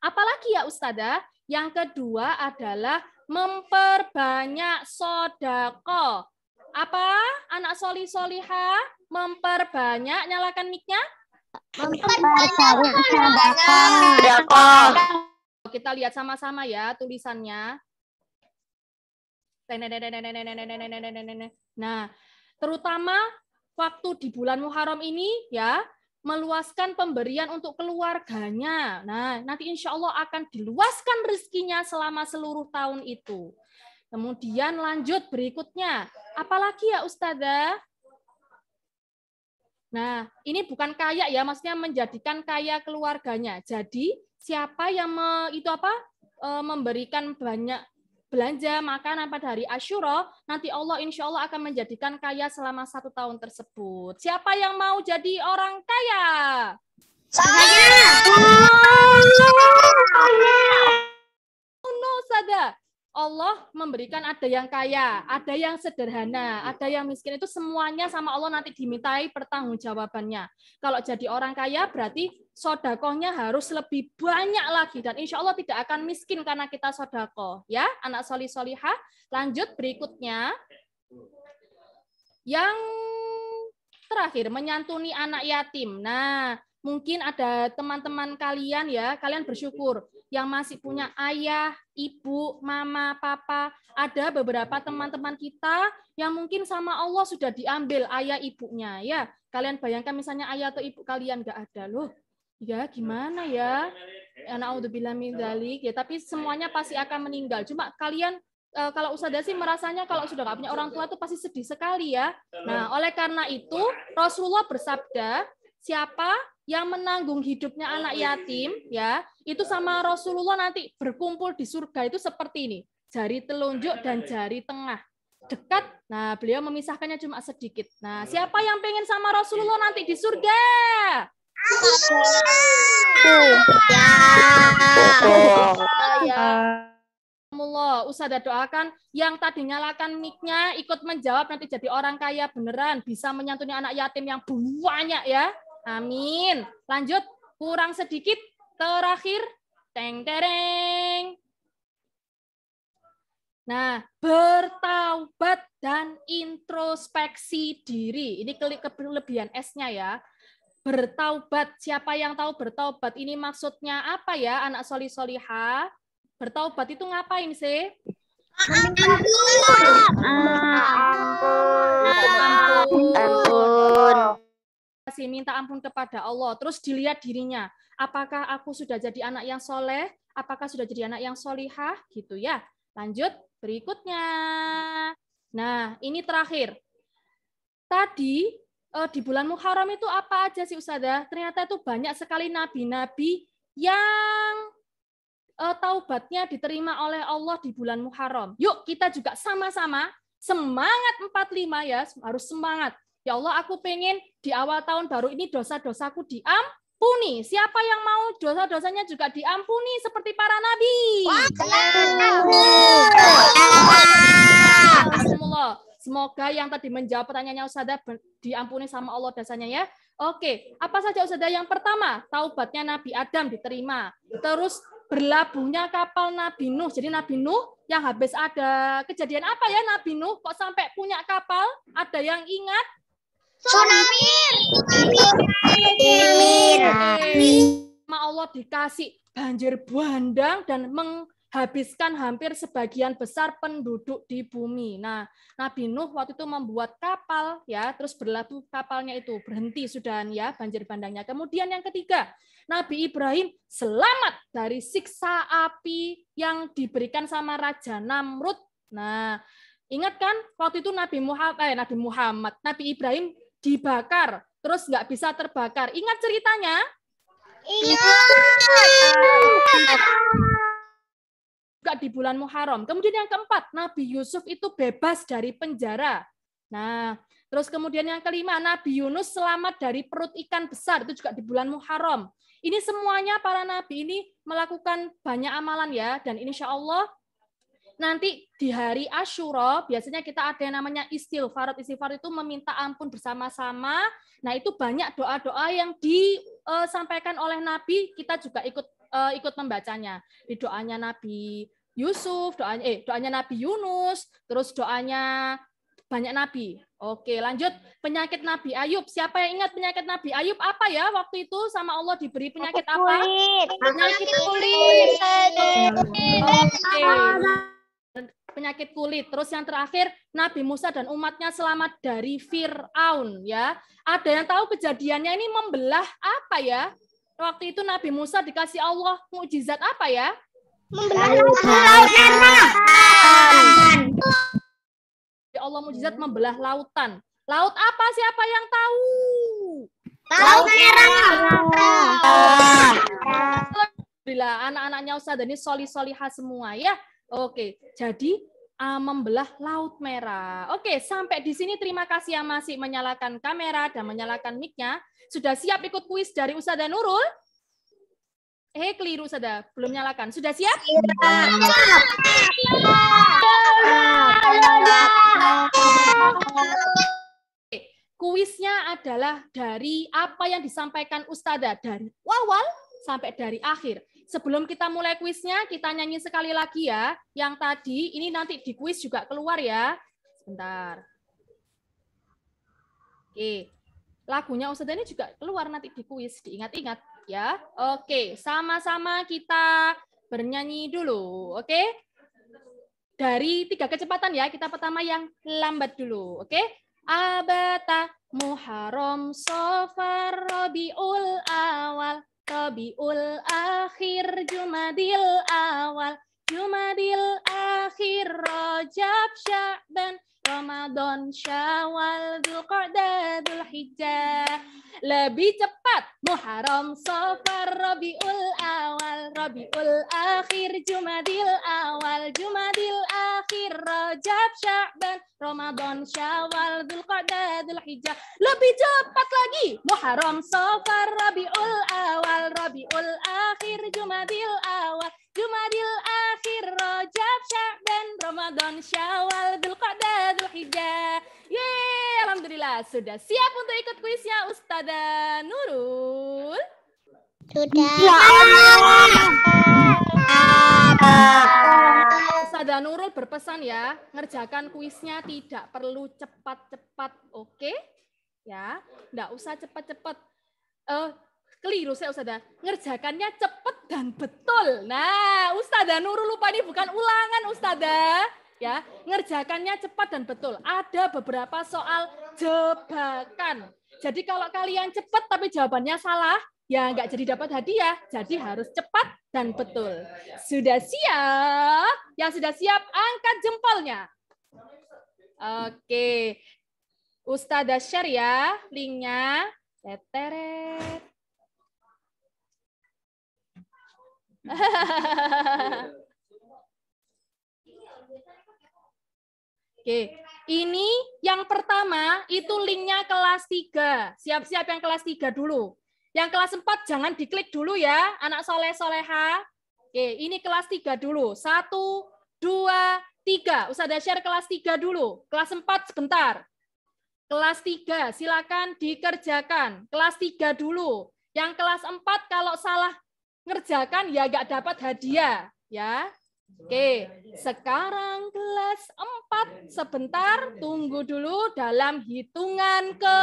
Apalagi ya Ustazah? Yang kedua adalah memperbanyak sedekah. Apa anak solihah? Memperbanyak, nyalakan mic-nya. Kita lihat sama-sama ya tulisannya. Nah, terutama waktu di bulan Muharram ini ya, meluaskan pemberian untuk keluarganya. Nah, nanti insya Allah akan diluaskan rezekinya selama seluruh tahun itu. Kemudian lanjut berikutnya. Apalagi ya Ustazah? Nah, ini bukan kaya ya, maksudnya menjadikan kaya keluarganya. Jadi, siapa yang memberikan banyak belanja makanan pada hari Asyura, nanti Allah insya Allah akan menjadikan kaya selama 1 tahun tersebut. Siapa yang mau jadi orang kaya? Ustazah, Allah memberikan ada yang kaya, ada yang sederhana, ada yang miskin, itu semuanya sama Allah nanti dimintai pertanggungjawabannya. Kalau jadi orang kaya berarti sodakohnya harus lebih banyak lagi dan insya Allah tidak akan miskin karena kita sodakoh. Ya, anak solihah. Lanjut berikutnya. Yang terakhir, menyantuni anak yatim. Nah, mungkin ada teman-teman kalian ya, kalian bersyukur yang masih punya ayah, ibu, mama, papa. Ada beberapa teman-teman kita yang mungkin sama Allah sudah diambil ayah ibunya ya. Kalian bayangkan misalnya ayah atau ibu kalian nggak ada loh. Ya gimana ya? Na'udzubillah min dzalik ya, tapi semuanya pasti akan meninggal. Cuma kalian kalau Ustazah sih merasanya kalau sudah nggak punya orang tua itu pasti sedih sekali ya. Nah, oleh karena itu Rasulullah bersabda, siapa yang menanggung hidupnya anak yatim ya, itu sama Rasulullah nanti berkumpul di surga itu seperti ini, jari telunjuk dan jari tengah dekat. Nah, beliau memisahkannya cuma sedikit. Nah, siapa yang pengen sama Rasulullah nanti di surga? Ustazah doakan yang tadi nyalakan mic-nya ikut menjawab nanti jadi orang kaya beneran, bisa menyantuni anak yatim yang banyak ya. Amin. Lanjut, kurang sedikit. Terakhir, teng tereng. Nah, bertaubat dan introspeksi diri. Ini kelebihan S-nya ya. bertaubat. Siapa yang tahu bertaubat ini maksudnya apa ya, anak solih-solihah? Bertaubat itu ngapain sih? Kasih minta ampun kepada Allah. Terus dilihat dirinya. Apakah aku sudah jadi anak yang soleh? Apakah sudah jadi anak yang solihah? Gitu ya. Lanjut berikutnya. Nah, ini terakhir. Tadi di bulan Muharram itu apa aja sih Ustazah? Ternyata itu banyak sekali nabi-nabi yang taubatnya diterima oleh Allah di bulan Muharram. Yuk kita juga sama-sama semangat 45 ya, harus semangat. Ya Allah, aku pengen di awal tahun baru ini dosa-dosaku diampuni. Siapa yang mau dosa-dosanya juga diampuni seperti para nabi? Semoga yang tadi menjawab pertanyaannya Ustazah diampuni sama Allah dosanya ya. Oke, apa saja Ustazah? Yang pertama, taubatnya Nabi Adam diterima. Terus berlabuhnya kapal Nabi Nuh. Jadi Nabi Nuh yang habis ada kejadian apa ya Nabi Nuh kok sampai punya kapal? Ada yang ingat? Tsunami. Sama Allah dikasih banjir bandang dan menghabiskan hampir sebagian besar penduduk di bumi. Nah, Nabi Nuh waktu itu membuat kapal ya, terus berlabuh kapalnya itu berhenti sudah ya banjir bandangnya. Kemudian yang ketiga, Nabi Ibrahim selamat dari siksa api yang diberikan sama Raja Namrud. Nah, ingat kan waktu itu Nabi Ibrahim dibakar, terus nggak bisa terbakar. Ingat ceritanya? Juga di bulan Muharram. Kemudian yang keempat, Nabi Yusuf itu bebas dari penjara. Nah, terus kemudian yang kelima, Nabi Yunus selamat dari perut ikan besar. Itu juga di bulan Muharram. Ini semuanya para nabi ini melakukan banyak amalan ya. Dan insya Allah nanti di hari Asyura biasanya kita ada yang namanya istighfar. Istighfar itu meminta ampun bersama-sama. Nah itu banyak doa-doa yang disampaikan oleh Nabi. Kita juga ikut membacanya. Di doanya Nabi Yusuf, doanya Nabi Yunus, terus doanya banyak Nabi. Oke, lanjut penyakit Nabi Ayub. Siapa yang ingat penyakit Nabi Ayub apa ya waktu itu sama Allah diberi penyakit apa? Penyakit kulit. Oke. Penyakit kulit. Terus yang terakhir Nabi Musa dan umatnya selamat dari Fir'aun ya. Ada yang tahu kejadiannya ini membelah apa ya? Waktu itu Nabi Musa dikasih Allah mukjizat apa ya? Membelah lautan. Allah mukjizat membelah lautan. Laut apa? Siapa yang tahu? Laut merah. Alhamdulillah, anak-anaknya Ustazah ini solih-solihah semua ya. Oke, jadi membelah laut merah. Oke, sampai di sini terima kasih yang masih menyalakan kamera dan menyalakan mic-nya. Sudah siap ikut kuis dari Ustazah Nurul? Keliru Ustazah, belum nyalakan. Sudah siap? Kuisnya adalah dari apa yang disampaikan Ustazah dari awal sampai dari akhir. Sebelum kita mulai kuisnya, kita nyanyi sekali lagi ya. Yang tadi, ini nanti di kuis juga keluar ya. Sebentar. Oke. Lagunya Ustazah ini juga keluar nanti di kuis. Diingat-ingat ya. Oke, sama-sama kita bernyanyi dulu. Oke. Dari 3 kecepatan ya. Kita pertama yang lambat dulu. Oke. Abata, Muharram, Safar, Rabiul Awal, Rabiul Akhir, Jumadil Awal, Jumadil Akhir, Rajab, Sya'ban, Ramadan, Syawal, Dzulqa'dah, Dzulhijjah. Lebih cepat. Muharram, Safar, Rabiul Awal, Rabiul Akhir, Jumadil Awal, Jumadil Akhir, Rajab, Sya'ban, Ramadan, Syawal, Dzulqa'dah, Dzulhijjah. Lebih cepat lagi. Muharram, Safar, Rabiul Awal, Rabiul Akhir, Jumadil Awal, Jumadil Akhir, Rajab, Sya'ban, Ramadan, Syawal, Dzulqa'dah, Dzulhijjah. Yeay, alhamdulillah sudah siap untuk ikut kuisnya Ustazah Nurul. Sudah. Ustazah Nurul berpesan ya, ngerjakan kuisnya tidak perlu cepat-cepat, oke? Ya, enggak usah cepat-cepat. Keliru saya Ustazah. Ngerjakannya cepat dan betul. Nah, Ustazah Nurul lupa ini bukan ulangan Ustazah. Ya, ngerjakannya cepat dan betul. Ada beberapa soal jebakan. Jadi kalau kalian cepat tapi jawabannya salah, ya nggak jadi dapat hadiah. Jadi harus cepat dan betul. Sudah siap? Yang sudah siap angkat jempolnya. Oke. Ustazah share ya linknya. Teteret. Oke, ini yang pertama itu linknya kelas 3. Siap-siap yang kelas 3 dulu. Yang kelas 4 jangan diklik dulu ya, anak soleh-soleha. Oke, ini kelas 3 dulu. 1, 2, 3. Ustazah share kelas 3 dulu. Kelas 4 sebentar. Kelas 3 silakan dikerjakan. Kelas 3 dulu. Yang kelas 4 kalau salah ngerjakan ya nggak dapat hadiah. Ya. Oke, sekarang kelas 4 sebentar, tunggu dulu dalam hitungan ke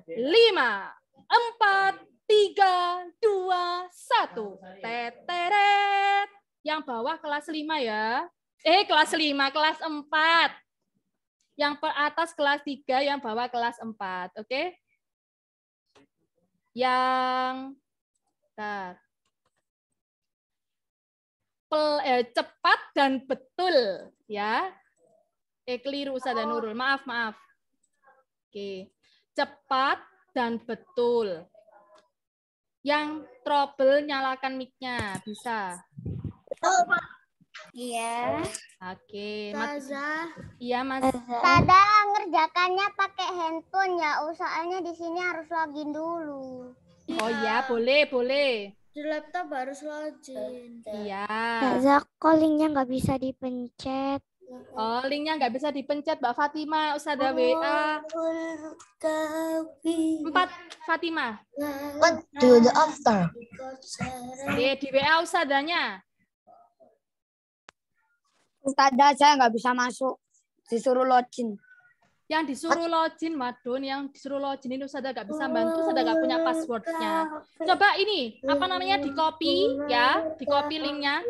5, 4, 3, 2, 1. Teteret. Yang bawah kelas 5 ya. Kelas 5, kelas 4. Yang atas kelas 3, yang bawah kelas 4. Oke? Yang cepat dan betul ya. Keliru Ustazah Nurul. Maaf. Oke. Cepat dan betul. Yang trouble nyalakan mic-nya, bisa. Iya. Oke. Ustazah. Iya, Mas. Ustazah ngerjakannya pakai handphone ya. Soalnya di sini harus login dulu. Oh ya, boleh. Di laptop harus login. Iya. Ustazah, kok linknya nggak bisa dipencet? Oh, linknya nggak bisa dipencet, Mbak Fatima. Ustazah WA. 4, Fatima. What do the after? Di WA Ustazahnya. Ustazah, saya nggak bisa masuk. Disuruh login. Yang disuruh login, Madun, yang disuruh login ini Ustazah nggak bisa bantu, Ustazah nggak punya passwordnya. Coba ini, apa namanya, di copy ya, di copy linknya,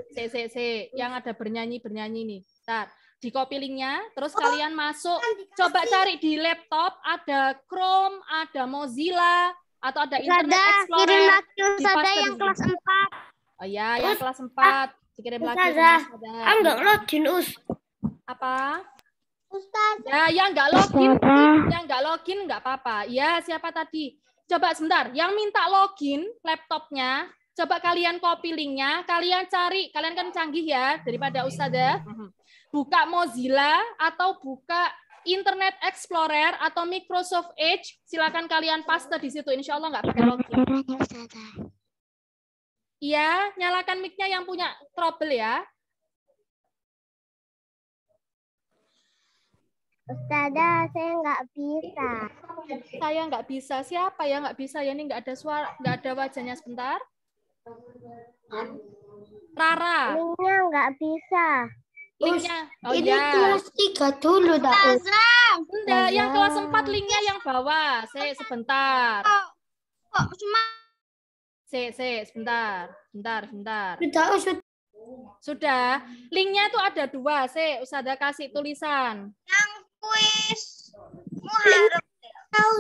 yang ada bernyanyi nih. Ntar, di copy linknya, terus kalian masuk, coba cari di laptop, ada Chrome, ada Mozilla, atau ada Internet Explorer. Kirim lagi Ustazah yang kelas 4. Oh ya, yang kelas 4. Dikirim lagi. Ustazah, enggak login, Apa? Ustazah. Ya, yang nggak login nggak apa-apa. Ya, siapa tadi? Coba sebentar. Yang minta login laptopnya, coba kalian copy linknya, kalian cari. Kalian kan canggih ya daripada Ustazah. Buka Mozilla atau buka Internet Explorer atau Microsoft Edge. Silakan kalian paste di situ. Insya Allah nggak pakai login. Iya, nyalakan mic-nya yang punya trouble ya. Ustazah, saya nggak bisa. Saya nggak bisa. Siapa ya nggak bisa? Ya ini nggak ada suara, nggak ada wajahnya sebentar. Rara. Linknya nggak bisa. Linknya. Oh ini ya. kelas 3 dulu, dah. Enggak, yang kelas 4 linknya yang bawah. Sebentar. Kok cuma Sebentar. Sudah. Sudah. Linknya itu ada 2. Ustazah kasih tulisan. Yang kuis Muharram.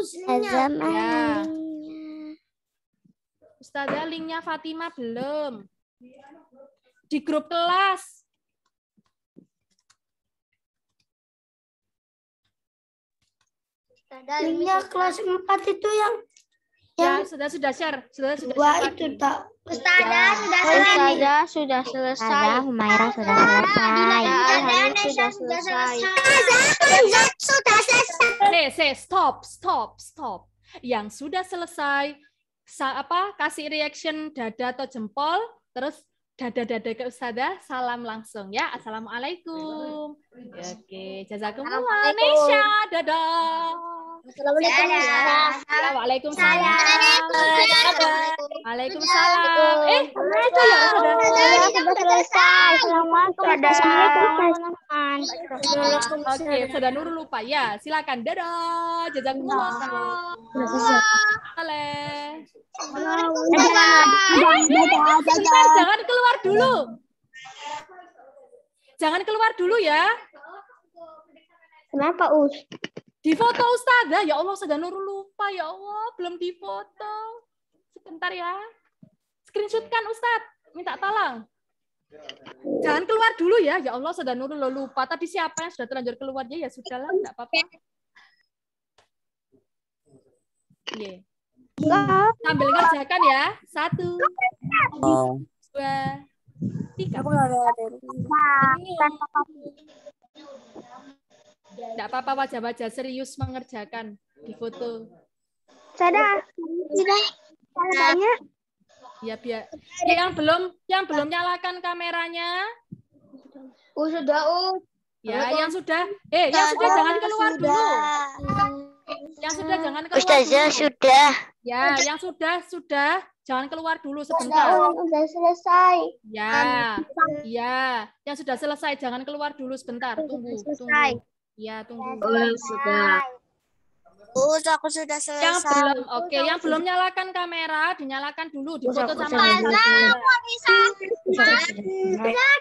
Ustazah, mana Ya. linknya? Ustazah linknya Fatima belum. Di grup kelas. Linknya kelas 4 itu yang Ya, sudah share. Sudah share. itu tak. Ustazah, sudah selesai. Ustazah, Humaira sudah selesai. Sudah selesai. Stop. Yang sudah selesai, kasih reaction dada atau jempol, terus dada ke Ustazah, salam langsung ya. Assalamualaikum. Oke, jazakumullah. Nesha, dadah. Waalaikumsalam. Waalaikumsalam. Sudah ya, sudah. Sudah selesai. Assalamualaikum. Oke, Ustazah Nurul lupa ya. Silakan. Dadah. Jazakumullah. Saleh. Sebentar, jangan keluar dulu. Jangan keluar dulu ya. Kenapa, Us? Di foto Ustazah. Ya Allah, Ustazah Nurul lupa. Ya Allah, belum difoto. Sebentar ya. Screenshotkan Ustadz. Minta tolong. Jangan keluar dulu ya. Ya Allah, Ustazah Nurul lupa. Tadi siapa yang sudah terlanjur keluarnya? Ya sudahlah, enggak apa-apa. Iya. Sambil ngerjakan ya. 1, 2, 3. Enggak apa-apa, wajah-wajah serius mengerjakan di foto. Sudah banyak. Ya biar yang belum nyalakan kameranya. Sudah, Ya, yang sudah jangan keluar dulu. Yang sudah jangan keluar. Ustazah dulu. sudah. Ya, yang sudah jangan keluar dulu sebentar. Sudah selesai. Ya. Iya, yang sudah selesai jangan keluar dulu sebentar. Tunggu. Ya, tunggu. Sudah. Aku sudah selesai. Yang belum nyalakan kamera, dinyalakan dulu, difoto sama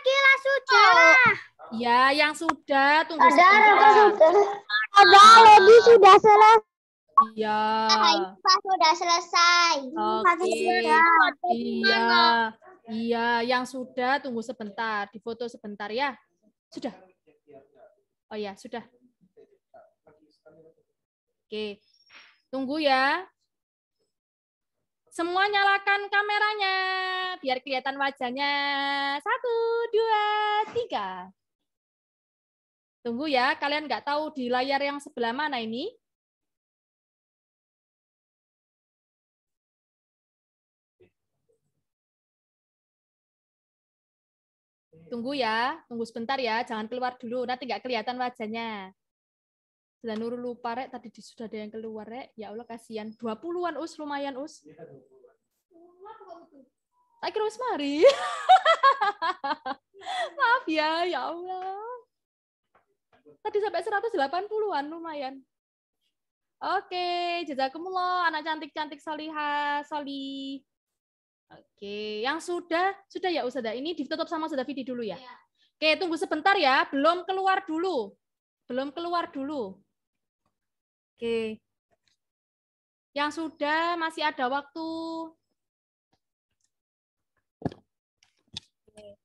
Gila sudah. Ya, yang sudah tunggu Ada sebentar. Lady sudah selesai. Iya. Sudah selesai. Oke. Iya, yang sudah tunggu sebentar, difoto sebentar ya. Sudah. Oh ya, sudah. Oke. Tunggu ya. Semua nyalakan kameranya biar kelihatan wajahnya. 1, 2, 3. Tunggu ya, kalian nggak tahu di layar yang sebelah mana ini? Tunggu ya, tunggu sebentar ya, jangan keluar dulu, nanti nggak kelihatan wajahnya. Sudah Nurul lupa, Rek, tadi sudah ada yang keluar, Rek. Ya Allah, kasihan. 20-an, Us, lumayan, Us. Tak kira Us mari. Maaf ya, ya Allah. Tadi sampai 180-an, lumayan. Oke, jazakumullah, anak cantik-cantik solihah, solih. Oke, yang sudah ya Ustazah. Ini ditutup sama Ustazah Vidi dulu ya. Oke, tunggu sebentar ya, belum keluar dulu. Oke. Yang sudah masih ada waktu. Oke.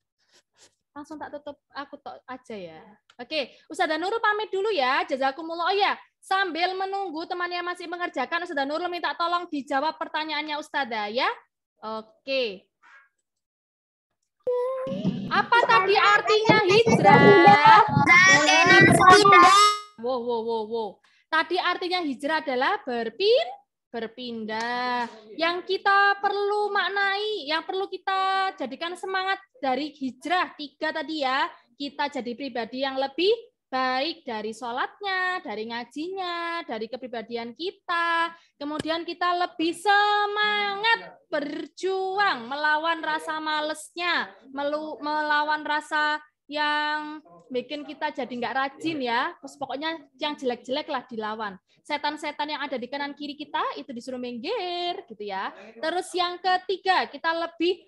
Langsung tak tutup, aku aja ya. Oke, Ustazah Nurul pamit dulu ya. Jazakumullah. Oh ya, sambil menunggu temannya masih mengerjakan, Ustazah Nurul minta tolong dijawab pertanyaannya Ustazah ya. Oke. Apa tadi artinya hijrah? Wow. Tadi artinya hijrah adalah berpindah. Yang kita perlu maknai, yang perlu kita jadikan semangat dari hijrah 3 tadi ya. Kita jadi pribadi yang lebih baik dari sholatnya, dari ngajinya, dari kepribadian kita. Kemudian kita lebih semangat berjuang, melawan rasa malesnya, melawan rasa yang bikin kita jadi nggak rajin ya. Terus pokoknya yang jelek-jelek lah dilawan. Setan-setan yang ada di kanan kiri kita itu disuruh minggir gitu ya. Terus yang ketiga, kita lebih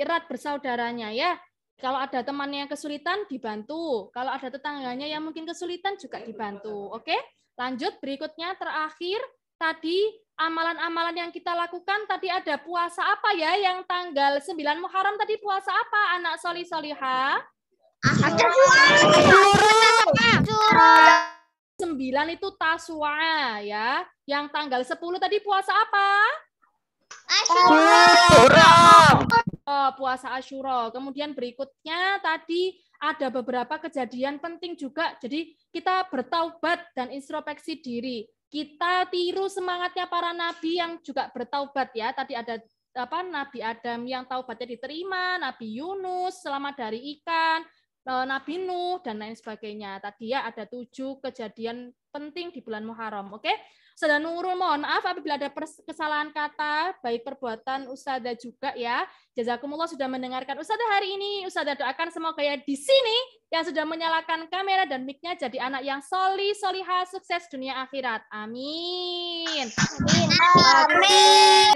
erat bersaudaranya ya. Kalau ada temannya yang kesulitan dibantu. Kalau ada tetangganya yang mungkin kesulitan juga dibantu. Oke? Lanjut berikutnya terakhir tadi amalan-amalan yang kita lakukan tadi ada puasa apa ya yang tanggal 9 Muharram tadi puasa apa anak solihah? 9 itu Taswa ya. Yang tanggal 10 tadi puasa apa? Asyura. Puasa Asyura. Kemudian berikutnya tadi ada beberapa kejadian penting juga. Jadi kita bertaubat dan introspeksi diri. Kita tiru semangatnya para nabi yang juga bertaubat ya. Tadi ada Nabi Adam yang taubatnya diterima, Nabi Yunus selamat dari ikan, Nabi Nuh dan lain sebagainya. Tadi ya ada 7 kejadian penting di bulan Muharram. Oke. Ustazah Nurul mohon maaf apabila ada kesalahan kata, baik perbuatan Ustazah juga ya. Jazakumullah sudah mendengarkan Ustazah hari ini. Ustazah doakan semoga ya di sini yang sudah menyalakan kamera dan mic-nya jadi anak yang solihah, sukses dunia akhirat. Amin. Amin.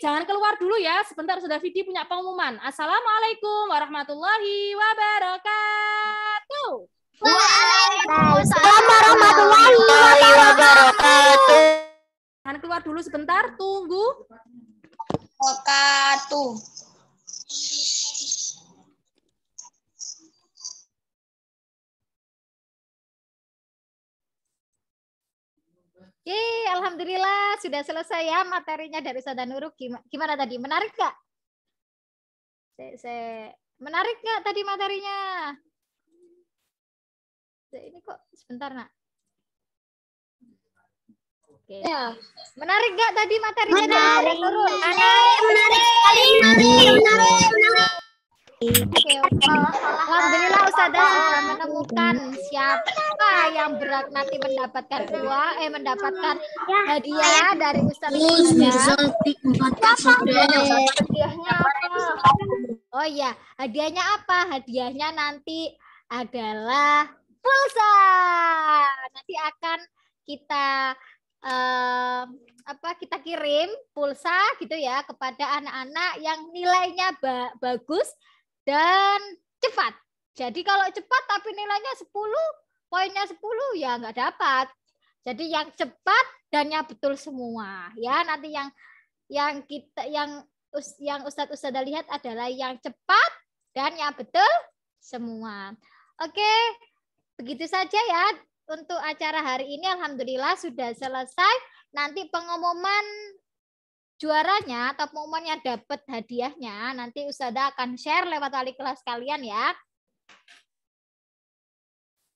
Jangan keluar dulu ya. Sebentar Ustazah Vidi punya pengumuman. Assalamualaikum warahmatullahi wabarakatuh. Waalaikumsalam warahmatullahi wabarakatuh. Jangan keluar dulu sebentar, tunggu. Wabarakatuh. Alhamdulillah sudah selesai ya materinya dari Ustazah Nurul. Gimana tadi? Menarik nggak? Menarik nggak tadi materinya? Ini kok sebentar nak. Oke. Ya. Menarik nggak tadi materinya dari Ustazah Nurul? Menarik sekali. Menarik. Oke. Alhamdulillah Ustazah sudah menemukan siapa yang berhak nanti mendapatkan mendapatkan hadiah dari Ustazah. Hadiahnya apa? Oh iya, hadiahnya apa? Hadiahnya nanti adalah pulsa. Nanti akan kita kita kirim pulsa gitu ya kepada anak-anak yang nilainya bagus dan cepat. Jadi kalau cepat tapi nilainya 10, poinnya 10 ya nggak dapat. Jadi yang cepat dan yang betul semua ya. Nanti yang Ustadz lihat adalah yang cepat dan yang betul semua. Oke, begitu saja ya untuk acara hari ini. Alhamdulillah sudah selesai. Nanti pengumuman juaranya atau pengumuman yang dapat hadiahnya nanti Ustazah akan share lewat wali kelas kalian ya.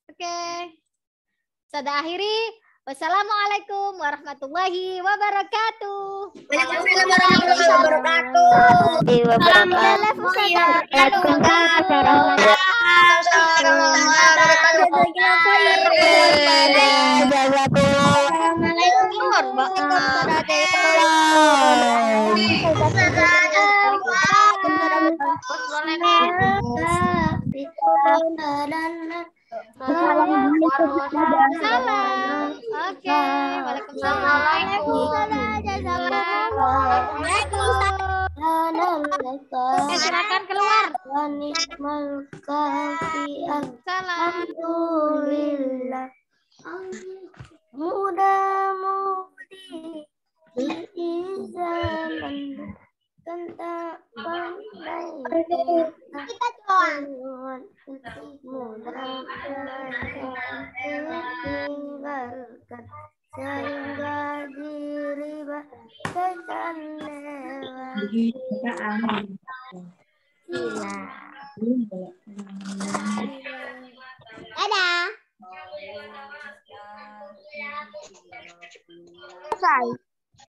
Oke. Ustazah akhiri. Wassalamualaikum warahmatullahi wabarakatuh. Waalaikumsalam warahmatullahi Salam. Oke, silakan keluar. Alhamdulillah. Mudah-mudi zaman tentang kita doang tinggalkan sehingga diri bagaikan dadah. Selesai.